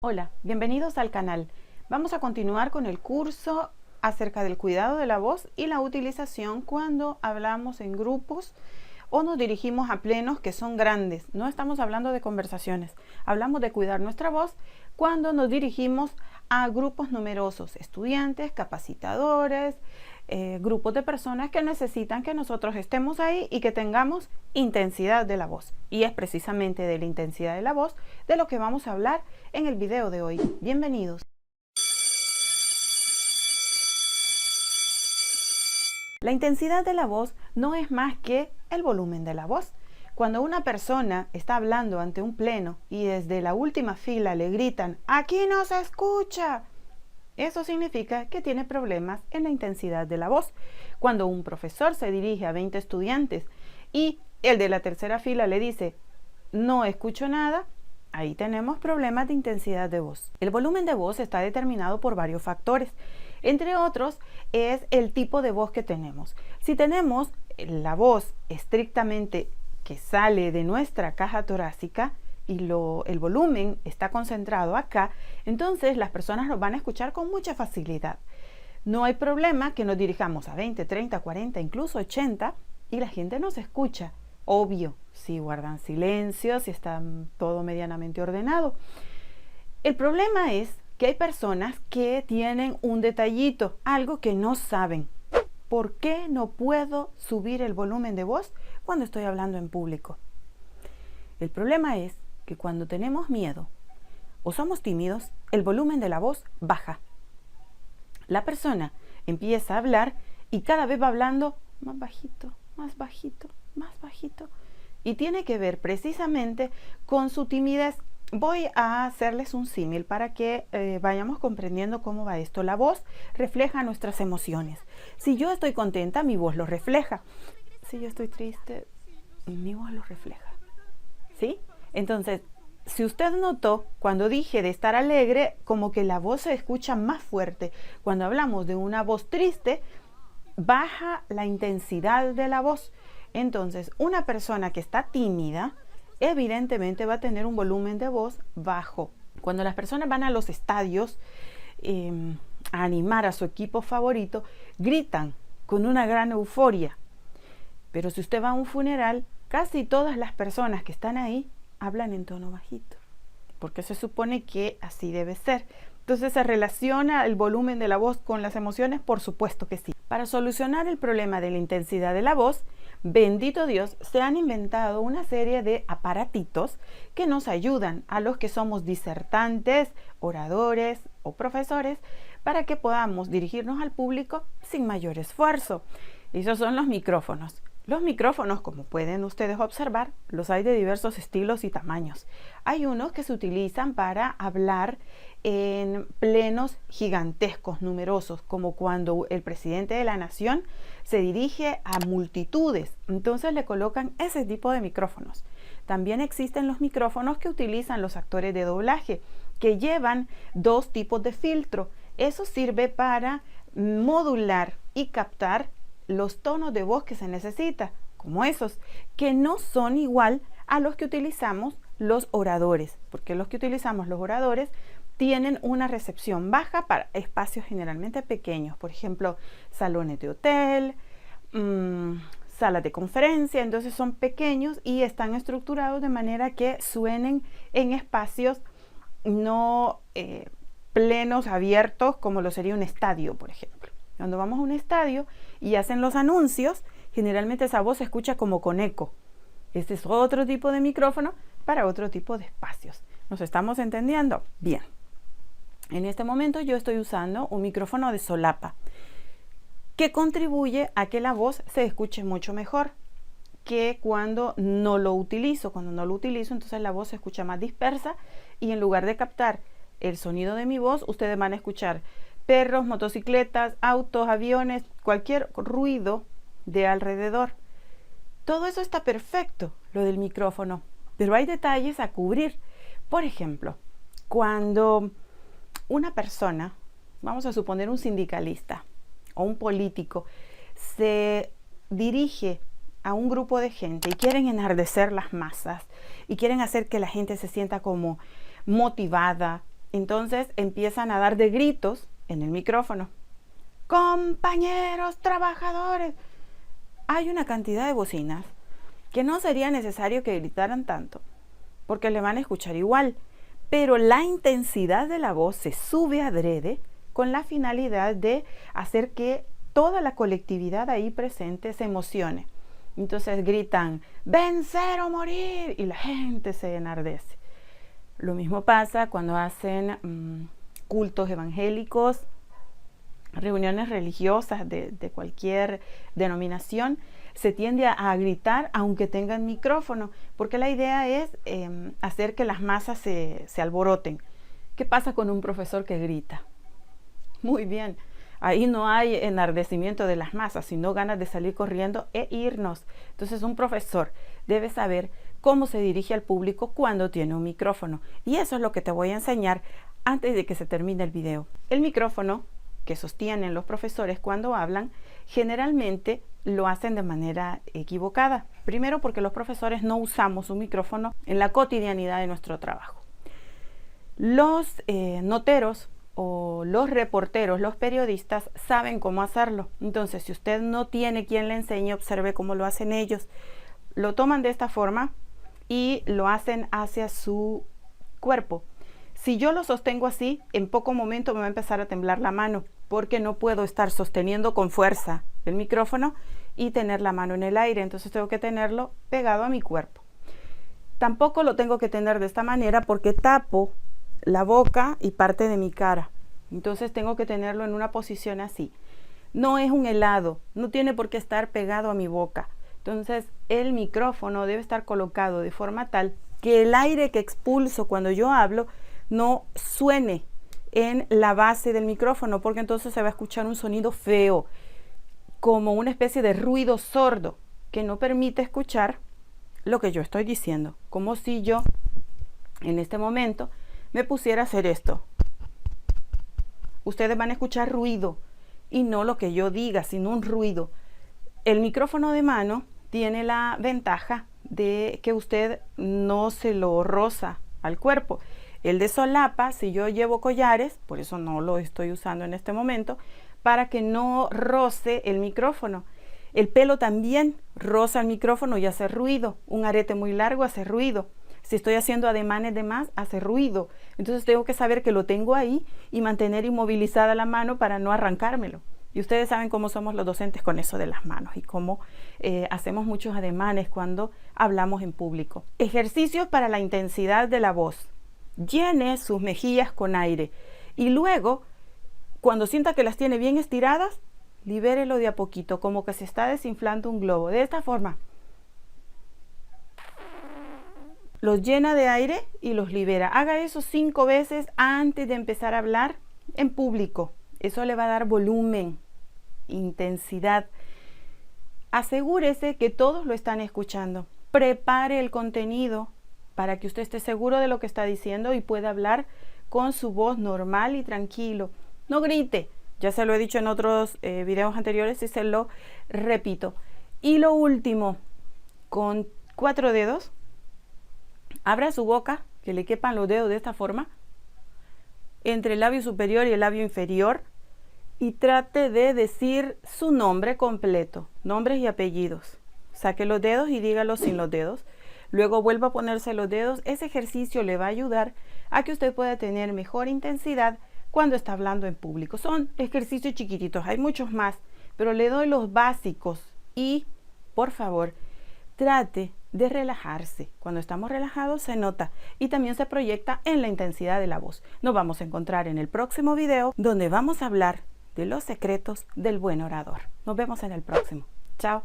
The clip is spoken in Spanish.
Hola, bienvenidos al canal. Vamos a continuar con el curso acerca del cuidado de la voz y la utilización cuando hablamos en grupos o nos dirigimos a plenos que son grandes. No estamos hablando de conversaciones, hablamos de cuidar nuestra voz cuando nos dirigimos a grupos numerosos, estudiantes, capacitadores, grupos de personas que necesitan que nosotros estemos ahí y que tengamos intensidad de la voz. Y es precisamente de la intensidad de la voz de lo que vamos a hablar en el video de hoy. Bienvenidos. La intensidad de la voz no es más que el volumen de la voz. Cuando una persona está hablando ante un pleno y desde la última fila le gritan ¡aquí no se escucha!, eso significa que tiene problemas en la intensidad de la voz. Cuando un profesor se dirige a 20 estudiantes y el de la tercera fila le dice no escucho nada, ahí tenemos problemas de intensidad de voz. El volumen de voz está determinado por varios factores. Entre otros es el tipo de voz que tenemos. Si tenemos la voz estrictamente que sale de nuestra caja torácica y el volumen está concentrado acá, entonces las personas nos van a escuchar con mucha facilidad. No hay problema que nos dirijamos a 20, 30, 40, incluso 80 y la gente nos escucha. Obvio, si guardan silencio, si está todo medianamente ordenado. El problema es que hay personas que tienen un detallito, algo que no saben. ¿Por qué no puedo subir el volumen de voz cuando estoy hablando en público? El problema es que cuando tenemos miedo o somos tímidos, el volumen de la voz baja. La persona empieza a hablar y cada vez va hablando más bajito, más bajito, más bajito. Y tiene que ver precisamente con su timidez. Voy a hacerles un símil para que vayamos comprendiendo cómo va esto. La voz refleja nuestras emociones. Si yo estoy contenta, mi voz lo refleja. Si yo estoy triste, mi voz lo refleja. ¿Sí? Entonces, si usted notó, cuando dije de estar alegre, como que la voz se escucha más fuerte. Cuando hablamos de una voz triste, baja la intensidad de la voz. Entonces, una persona que está tímida, evidentemente va a tener un volumen de voz bajo. Cuando las personas van a los estadios a animar a su equipo favorito, gritan con una gran euforia. Pero si usted va a un funeral, casi todas las personas que están ahí hablan en tono bajito, porque se supone que así debe ser. Entonces, ¿se relaciona el volumen de la voz con las emociones? Por supuesto que sí. Para solucionar el problema de la intensidad de la voz, bendito Dios, se han inventado una serie de aparatitos que nos ayudan a los que somos disertantes, oradores o profesores para que podamos dirigirnos al público sin mayor esfuerzo. Esos son los micrófonos. Los micrófonos, como pueden ustedes observar, los hay de diversos estilos y tamaños. Hay unos que se utilizan para hablar en plenos gigantescos, numerosos, como cuando el presidente de la nación se dirige a multitudes. Entonces le colocan ese tipo de micrófonos. También existen los micrófonos que utilizan los actores de doblaje, que llevan dos tipos de filtro. Eso sirve para modular y captar los tonos de voz que se necesita, como esos, que no son igual a los que utilizamos los oradores, porque los que utilizamos los oradores tienen una recepción baja para espacios generalmente pequeños, por ejemplo, salones de hotel, salas de conferencia. Entonces son pequeños y están estructurados de manera que suenen en espacios no plenos, abiertos, como lo sería un estadio, por ejemplo. Cuando vamos a un estadio y hacen los anuncios, generalmente esa voz se escucha como con eco. Este es otro tipo de micrófono para otro tipo de espacios. ¿Nos estamos entendiendo? Bien. En este momento yo estoy usando un micrófono de solapa que contribuye a que la voz se escuche mucho mejor que cuando no lo utilizo. Cuando no lo utilizo, entonces la voz se escucha más dispersa y en lugar de captar el sonido de mi voz, ustedes van a escuchar perros, motocicletas, autos, aviones, cualquier ruido de alrededor. Todo eso está perfecto, lo del micrófono, pero hay detalles a cubrir. Por ejemplo, cuando una persona, vamos a suponer un sindicalista o un político, se dirige a un grupo de gente y quieren enardecer las masas y quieren hacer que la gente se sienta como motivada, Entonces empiezan a dar de gritos en el micrófono. Compañeros trabajadores. Hay una cantidad de bocinas que no sería necesario que gritaran tanto, porque le van a escuchar igual, pero la intensidad de la voz se sube adrede con la finalidad de hacer que toda la colectividad ahí presente se emocione. Entonces gritan, vencer o morir, y la gente se enardece. Lo mismo pasa cuando hacen cultos evangélicos, reuniones religiosas de cualquier denominación. Se tiende a gritar aunque tengan micrófono, porque la idea es hacer que las masas se alboroten. ¿Qué pasa con un profesor que grita? Muy bien, ahí no hay enardecimiento de las masas, sino ganas de salir corriendo e irnos. Entonces un profesor debe saber cómo se dirige al público cuando tiene un micrófono. Y eso es lo que te voy a enseñar antes de que se termine el video. El micrófono que sostienen los profesores cuando hablan, generalmente lo hacen de manera equivocada. Primero, porque los profesores no usamos un micrófono en la cotidianidad de nuestro trabajo. Los noteros o los reporteros, los periodistas, saben cómo hacerlo. Entonces, si usted no tiene quien le enseñe, observe cómo lo hacen ellos. Lo toman de esta forma y lo hacen hacia su cuerpo. Si yo lo sostengo así, en poco momento me va a empezar a temblar la mano, porque no puedo estar sosteniendo con fuerza el micrófono y tener la mano en el aire. Entonces tengo que tenerlo pegado a mi cuerpo. Tampoco lo tengo que tener de esta manera porque tapo la boca y parte de mi cara. Entonces tengo que tenerlo en una posición así. No es un helado, no tiene por qué estar pegado a mi boca. Entonces el micrófono debe estar colocado de forma tal que el aire que expulso cuando yo hablo no suene en la base del micrófono, porque entonces se va a escuchar un sonido feo, como una especie de ruido sordo que no permite escuchar lo que yo estoy diciendo, como si yo en este momento me pusiera a hacer esto. Ustedes van a escuchar ruido y no lo que yo diga, sino un ruido. El micrófono de mano tiene la ventaja de que usted no se lo roza al cuerpo. El de solapa, si yo llevo collares, por eso no lo estoy usando en este momento, para que no roce el micrófono. El pelo también roza el micrófono y hace ruido. Un arete muy largo hace ruido. Si estoy haciendo ademanes de más, hace ruido. Entonces tengo que saber que lo tengo ahí y mantener inmovilizada la mano para no arrancármelo. Y ustedes saben cómo somos los docentes con eso de las manos y cómo hacemos muchos ademanes cuando hablamos en público. Ejercicios para la intensidad de la voz. Llene sus mejillas con aire y luego, cuando sienta que las tiene bien estiradas, libérelo de a poquito, como que se está desinflando un globo. De esta forma, los llena de aire y los libera. Haga eso 5 veces antes de empezar a hablar en público. Eso le va a dar volumen, intensidad. Asegúrese que todos lo están escuchando. Prepare el contenido para que usted esté seguro de lo que está diciendo y pueda hablar con su voz normal y tranquilo. No grite, ya se lo he dicho en otros videos anteriores y se lo repito. Y lo último, con 4 dedos, abra su boca, que le quepan los dedos de esta forma, entre el labio superior y el labio inferior, y trate de decir su nombre completo, nombres y apellidos. Saque los dedos y dígalo sin los dedos. Luego vuelva a ponerse los dedos. Ese ejercicio le va a ayudar a que usted pueda tener mejor intensidad cuando está hablando en público. Son ejercicios chiquititos, hay muchos más, pero le doy los básicos y, por favor, trate de relajarse. Cuando estamos relajados se nota y también se proyecta en la intensidad de la voz. Nos vamos a encontrar en el próximo video donde vamos a hablar de los secretos del buen orador. Nos vemos en el próximo. Chao.